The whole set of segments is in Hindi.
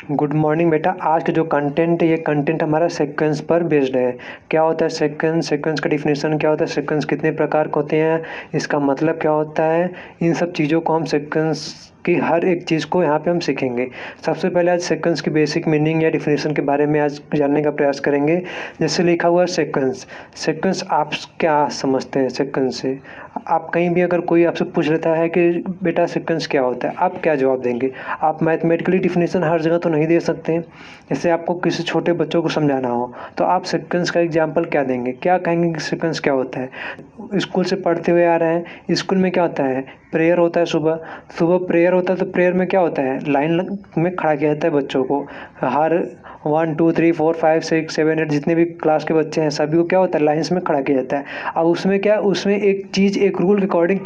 गुड मॉर्निंग बेटा। आज का जो कंटेंट है ये कंटेंट हमारा सीक्वेंस पर बेस्ड है। क्या होता है सीक्वेंस, सीक्वेंस का डिफिनेशन क्या होता है, सीक्वेंस कितने प्रकार के होते हैं, इसका मतलब क्या होता है, इन सब चीज़ों को हम सीक्वेंस की हर एक चीज़ को यहाँ पे हम सीखेंगे। सबसे पहले आज सीक्वेंस की बेसिक मीनिंग या डिफिनेशन के बारे में आज जानने का प्रयास करेंगे। जैसे लिखा हुआ है सीक्वेंस, सीक्वेंस आप क्या समझते हैं सीक्वेंस से? आप कहीं भी अगर कोई आपसे पूछ लेता है कि बेटा सीक्वेंस क्या होता है, आप क्या जवाब देंगे? आप मैथमेटिकली डिफिनेशन हर जगह तो नहीं दे सकते। जैसे आपको किसी छोटे बच्चों को समझाना हो तो आप सीक्वेंस का एग्जांपल क्या देंगे, क्या कहेंगे कि सीक्वेंस क्या होता है? स्कूल से पढ़ते हुए आ रहे हैं, स्कूल में क्या होता है, प्रेयर होता है। सुबह सुबह प्रेयर होता है तो प्रेयर में क्या होता है, लाइन में खड़ा किया जाता है बच्चों को। हर 1 2 3 4 5 6 7 8 जितने भी क्लास के बच्चे हैं सभी को क्या होता है, लाइन्स में खड़ा किया जाता है। अब उसमें क्या, उसमें एक चीज़ एक रूल के अकॉर्डिंग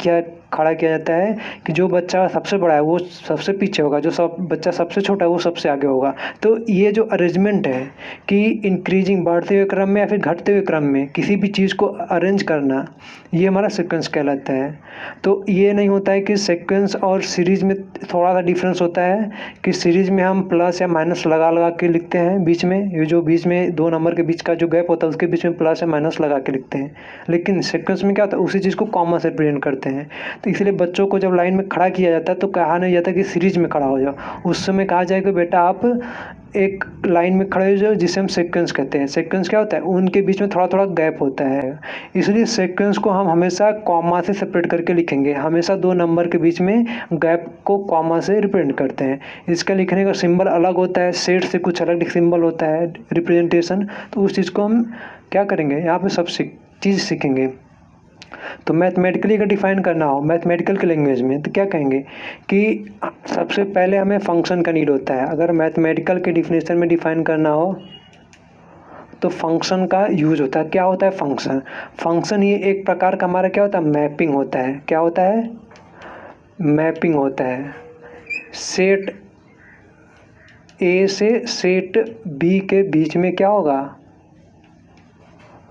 खड़ा किया जाता है कि जो बच्चा सबसे बड़ा है वो सबसे पीछे होगा, जो सब बच्चा सबसे छोटा है वो सबसे आगे होगा। तो ये जो अरेंजमेंट है कि इंक्रीजिंग बढ़ते हुए क्रम में या फिर घटते हुए क्रम में किसी भी चीज़ को अरेंज करना, ये हमारा सीक्वेंस कहलाता है। तो ये नहीं होता है कि सीक्वेंस और सीरीज़ में थोड़ा सा डिफरेंस होता है कि सीरीज़ में हम प्लस या माइनस लगा लगा के लिखते हैं बीच में, ये जो बीच में दो नंबर के बीच का जो गैप होता है उसके बीच में प्लस या माइनस लगा के लिखते हैं। लेकिन सीक्वेंस में क्या होता है, उसी चीज़ को कॉमा से रिप्रेजेंट करते हैं। तो इसलिए बच्चों को जब लाइन में खड़ा किया जाता है तो कहा नहीं जाता कि सीरीज में खड़ा हो जाओ, उस समय कहा जाए कि बेटा आप एक लाइन में खड़े हो जाओ, जिसे हम सीक्वेंस कहते हैं। सीक्वेंस क्या होता है, उनके बीच में थोड़ा थोड़ा गैप होता है, इसलिए सीक्वेंस को हम हमेशा कॉमा से सेपरेट करके लिखेंगे। हमेशा दो नंबर के बीच में गैप को कॉमा से रिप्रेजेंट करते हैं। इसका लिखने का सिंबल अलग होता है, सेट से कुछ अलग सिंबल होता है रिप्रेजेंटेशन। तो उस चीज़ को हम क्या करेंगे, यहाँ पे सब चीज़ सीखेंगे। तो मैथमेटिकली अगर डिफाइन करना हो मैथमेटिकल के लैंग्वेज में तो क्या कहेंगे कि सबसे पहले हमें फंक्शन का नीड होता है। अगर मैथमेटिकल के डिफिनेशन में डिफाइन करना हो तो फंक्शन का यूज होता है। क्या होता है फंक्शन? फंक्शन ये एक प्रकार का हमारा क्या होता है, मैपिंग होता है। क्या होता है? मैपिंग होता है। सेट ए से सेट बी के बीच में क्या होगा,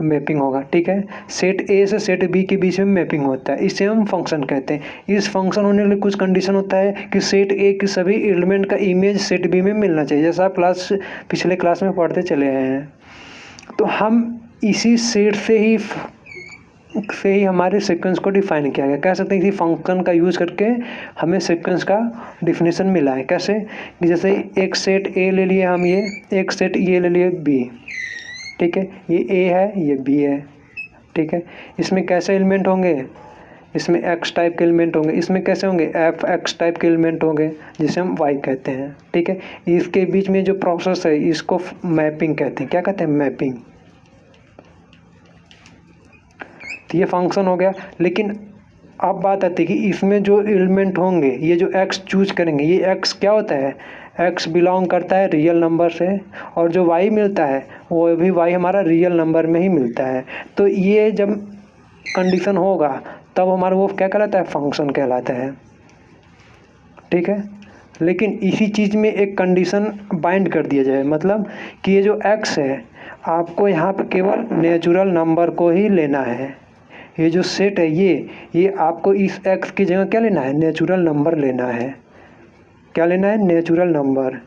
मैपिंग होगा। ठीक है, सेट ए से सेट बी के बीच में मैपिंग होता है, इसे हम फंक्शन कहते हैं। इस फंक्शन होने के लिए कुछ कंडीशन होता है कि सेट ए के सभी एलिमेंट का इमेज सेट बी में मिलना चाहिए, जैसा आप पिछले क्लास में पढ़ते चले आए हैं। तो हम इसी सेट से ही हमारे सीक्वेंस को डिफाइन किया गया। कह सकते हैं इसी फंक्शन का यूज़ करके हमें सीक्वेंस का डिफिनेशन मिला है। कैसे कि जैसे एक सेट ए ले लिए हम, ये एक सेट ये ले लिए बी। ठीक है, ये ए है ये बी है। ठीक है, इसमें कैसे एलिमेंट होंगे, इसमें एक्स टाइप के एलिमेंट होंगे, इसमें कैसे होंगे, एफ एक्स टाइप के एलिमेंट होंगे जिसे हम वाई कहते हैं। ठीक है, इसके बीच में जो प्रोसेस है इसको मैपिंग कहते हैं। क्या कहते हैं, मैपिंग। तो ये फंक्शन हो गया। लेकिन अब बात आती है कि इसमें जो एलिमेंट होंगे, ये जो एक्स चूज करेंगे, ये एक्स क्या होता है, एक्स बिलोंग करता है रियल नंबर से, और जो वाई मिलता है वो भी वाई हमारा रियल नंबर में ही मिलता है। तो ये जब कंडीशन होगा तब हमारा वो क्या कहलाता है, फंक्शन कहलाता है। ठीक है, लेकिन इसी चीज़ में एक कंडीशन बाइंड कर दिया जाए, मतलब कि ये जो एक्स है आपको यहाँ पे केवल नेचुरल नंबर को ही लेना है। ये जो सेट है ये आपको इस एक्स की जगह क्या लेना है, नेचुरल नंबर लेना है। क्या लेना है, नेचुरल नंबर,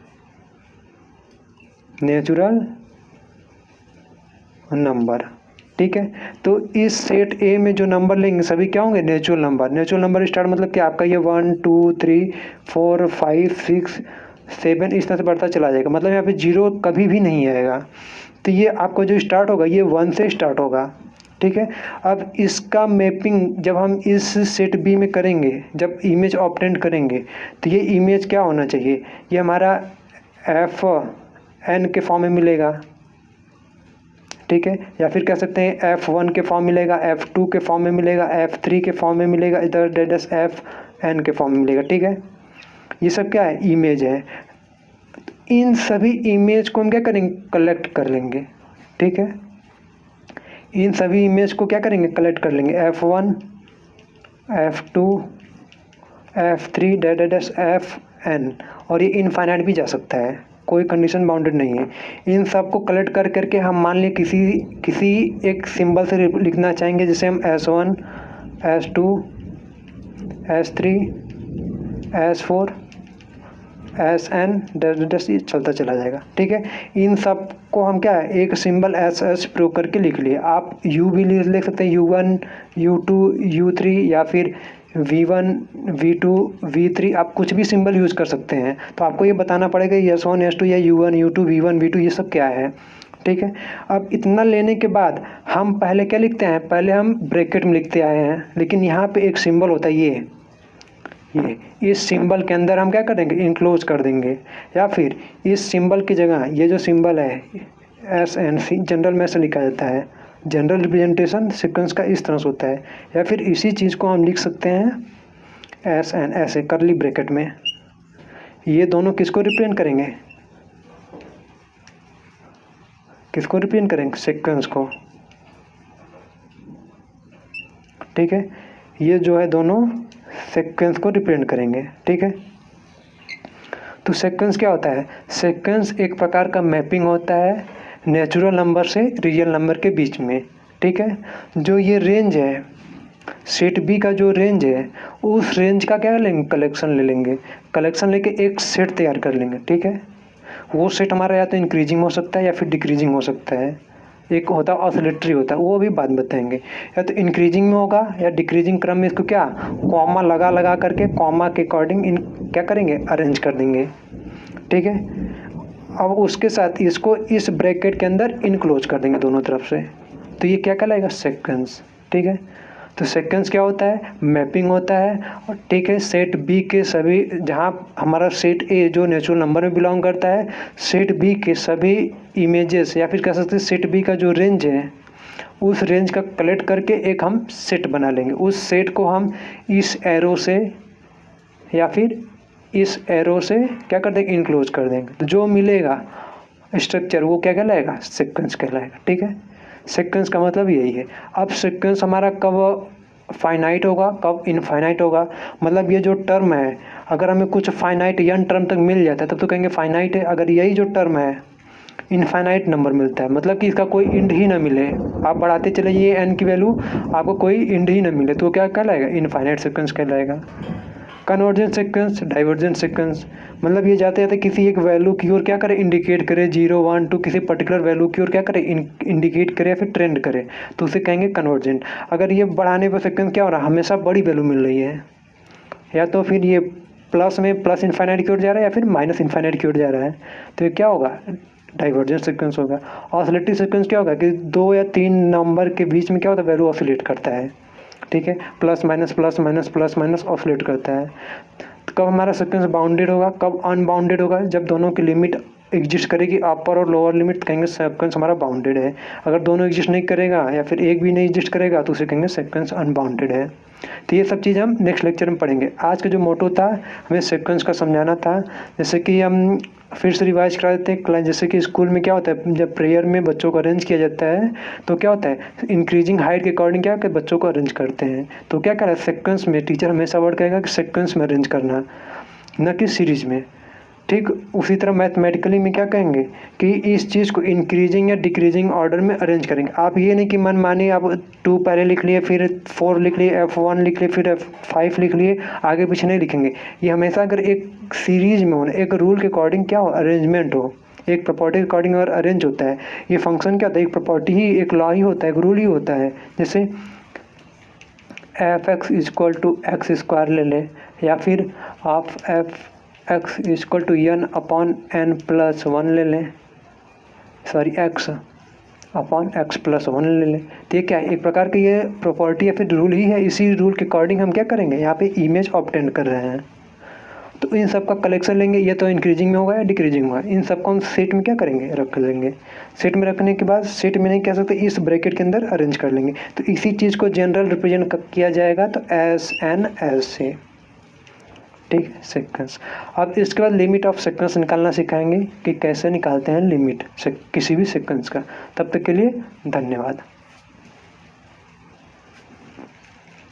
नेचुरल नंबर। ठीक है, तो इस सेट ए में जो नंबर लेंगे सभी क्या होंगे, natural number. Natural number start मतलब कि आपका ये 1 2 3 4 5 6 7 इस तरह से बढ़ता चला जाएगा, मतलब यहाँ पे जीरो कभी भी नहीं आएगा। तो ये आपका जो स्टार्ट होगा ये 1 से स्टार्ट होगा। ठीक है, अब इसका मैपिंग जब हम इस सेट बी में करेंगे, जब इमेज ऑब्टेंड करेंगे तो ये इमेज क्या होना चाहिए, ये हमारा एफ एन के फॉर्म में मिलेगा। ठीक है, या फिर कह सकते हैं F1 के फॉर्म मिलेगा, F2 के फॉर्म में मिलेगा, F3 के फॉर्म में मिलेगा, इधर डेडस FN के फॉर्म में मिलेगा। ठीक है, ये सब क्या है, इमेज है। इन सभी इमेज को हम क्या करेंगे, कलेक्ट कर लेंगे। ठीक है, इन सभी इमेज को क्या करेंगे, कलेक्ट कर लेंगे। F1 F2 F3 डेडस FN, और ये इनफाइनाइट भी जा सकता है, कोई कंडीशन बाउंडेड नहीं है। इन सब को कलेक्ट कर करके हम मान ली किसी एक सिंबल से लिखना चाहेंगे, जैसे हम S1 S2 S3 S4 S N dash dash ये चलता चला जाएगा। ठीक है, इन सब को हम क्या है एक सिंबल एस एस प्रयोग करके लिख लिए। आप यू भी लिख सकते हैं, U1 U2 U3 या फिर V1 V2 V3, आप कुछ भी सिंबल यूज़ कर सकते हैं। तो आपको ये बताना पड़ेगा S1 S2 या U1 U2 V1 V2 ये सब क्या है। ठीक है, अब इतना लेने के बाद हम पहले क्या लिखते हैं, पहले हम ब्रैकेट में लिखते आए हैं, लेकिन यहाँ पे एक सिंबल होता है ये इस सिंबल के अंदर हम क्या करेंगे, इनक्लोज कर देंगे, या फिर इस सिंबल की जगह ये जो सिंबल है SNC जनरल में से लिखा जाता है। जनरल रिप्रेजेंटेशन सीक्वेंस का इस तरह से होता है, या फिर इसी चीज़ को हम लिख सकते हैं SN ऐसे करली ब्रैकेट में। ये दोनों किसको रिप्रेजेंट करेंगे, किसको रिप्रेजेंट करेंगे, सीक्वेंस को। ठीक है, ये जो है दोनों सीक्वेंस को रिप्रेजेंट करेंगे। ठीक है, तो सीक्वेंस क्या होता है, सीक्वेंस एक प्रकार का मैपिंग होता है नेचुरल नंबर से रियल नंबर के बीच में। ठीक है, जो ये रेंज है सेट बी का जो रेंज है, उस रेंज का क्या लेंगे, कलेक्शन ले लेंगे। कलेक्शन लेके एक सेट तैयार कर लेंगे। ठीक है, वो सेट हमारा या तो इंक्रीजिंग हो सकता है या फिर डिक्रीजिंग हो सकता है। एक होता है ऑसिलेटरी होता है, वो भी बाद में बताएंगे। या तो इंक्रीजिंग में होगा या डिक्रीजिंग क्रम में इसको क्या कॉमा लगा करके कॉमा के अकॉर्डिंग इन क्या करेंगे, अरेंज कर देंगे। ठीक है, अब उसके साथ इसको इस ब्रैकेट के अंदर इनक्लोज कर देंगे दोनों तरफ से, तो ये क्या कहलाएगा, सीक्वेंस। ठीक है, तो सीक्वेंस क्या होता है, मैपिंग होता है। और ठीक है, सेट बी के सभी, जहाँ हमारा सेट ए जो नेचुरल नंबर में बिलोंग करता है, सेट बी के सभी इमेजेस या फिर कह सकते हैं सेट बी का जो रेंज है, उस रेंज का कलेक्ट करके एक हम सेट बना लेंगे। उस सेट को हम इस एरो से या फिर इस एरो से क्या कर देंगे, इनक्लोज कर देंगे। तो जो मिलेगा स्ट्रक्चर वो क्या कहलाएगा, सीक्वेंस कहलाएगा। ठीक है, सीक्वेंस का मतलब यही है। अब सीक्वेंस हमारा कब फाइनाइट होगा, कब इनफाइनाइट होगा, मतलब ये जो टर्म है अगर हमें कुछ फाइनाइट n टर्म तक मिल जाता है तब तो कहेंगे फाइनाइट है। अगर यही जो टर्म है इनफाइनाइट नंबर मिलता है, मतलब कि इसका कोई इंड ही ना मिले, आप बढ़ाते चले जाइए n की वैल्यू, आपको कोई इंड ही ना मिले, तो क्या कहलाएगा, इनफाइनाइट सीक्वेंस कहलाएगा। कन्वर्जेंट सीक्वेंस, डाइवर्जेंट सीक्वेंस, मतलब ये जाते जाते किसी एक वैल्यू की ओर क्या करे, इंडिकेट करे, 0 1 2 किसी पर्टिकुलर वैल्यू की ओर क्या करे, इंडिकेट करे या फिर ट्रेंड करे, तो उसे कहेंगे कन्वर्जेंट। अगर ये बढ़ाने पर सीक्वेंस क्या हो रहा है, हमेशा बड़ी वैल्यू मिल रही है, या तो फिर ये प्लस में प्लस इनफाइनाइट की ओर जा रहा है या फिर माइनस इनफाइनाइट की ओर जा रहा है, तो ये क्या होगा, डाइवर्जेंट सीक्वेंस होगा। ऑसिलेटरी सीक्वेंस क्या होगा कि 2 या 3 नंबर के बीच में क्या होता है, वैल्यू ऑसिलेट करता है। ठीक है, प्लस माइनस ऑसिलेट करता है। तो कब हमारा सीक्वेंस बाउंडेड होगा, कब अनबाउंडेड होगा, जब दोनों की लिमिट एग्जिस्ट करेगी, अपर और लोअर लिमिट, कहेंगे सीक्वेंस हमारा बाउंडेड है। अगर दोनों एग्जिस्ट नहीं करेगा या फिर एक भी नहीं एग्जिस्ट करेगा तो उसे कहेंगे सीक्वेंस अनबाउंडेड है। तो ये सब चीज़ हम नेक्स्ट लेक्चर में पढ़ेंगे। आज का जो मोटो था हमें सीक्वेंस का समझाना था। जैसे कि हम फिर से रिवाइज करा देते हैं क्लास, जैसे कि स्कूल में क्या होता है, जब प्रेयर में बच्चों को अरेंज किया जाता है तो क्या होता है, इंक्रीजिंग हाइट के अकॉर्डिंग क्या कि बच्चों को अरेंज करते हैं। तो क्या करें, सीक्वेंस में टीचर हमेशा वर्ड कहेगा कि सीक्वेंस में अरेंज करना, न कि सीरीज में। ठीक उसी तरह मैथमेटिकली में क्या कहेंगे कि इस चीज़ को इंक्रीजिंग या डिक्रीजिंग ऑर्डर में अरेंज करेंगे। आप ये नहीं कि मन मानिए आप 2 पहले लिख लिए, फिर 4 लिख लिए, F1 लिख लिए, फिर F5 लिख लिए, आगे पीछे नहीं लिखेंगे। ये हमेशा अगर एक सीरीज में हो, एक रूल के अकॉर्डिंग क्या हो, अरेंजमेंट हो, एक प्रॉपर्टी के अकॉर्डिंग अगर अरेंज होता है। ये फंक्शन क्या होता है, एक प्रॉपर्टी ही, एक लॉ ही होता है, एक रूल ही होता है। जैसे f(x) = x² ले लें, या फिर आप f(x) = n/n+1 ले लें, सॉरी x/x+1 ले लें। तो ये क्या है, एक प्रकार की ये प्रॉपर्टी या फिर रूल ही है। इसी रूल के अकॉर्डिंग हम क्या करेंगे, यहाँ पे इमेज ऑब्टेन कर रहे हैं। तो इन सब का कलेक्शन लेंगे, ये तो इंक्रीजिंग में होगा या डिक्रीजिंग होगा, इन सब को हम सेट में क्या करेंगे, रख लेंगे। सेट में रखने के बाद सेट में नहीं कह सकते, इस ब्रैकेट के अंदर अरेंज कर लेंगे। तो इसी चीज़ को जनरल रिप्रेजेंट किया जाएगा तो SN से। ठीक है, सीक्वेंस। अब इसके बाद लिमिट ऑफ सीक्वेंस निकालना सिखाएंगे कि कैसे निकालते हैं लिमिट किसी भी सीक्वेंस का। तब तक के लिए धन्यवाद।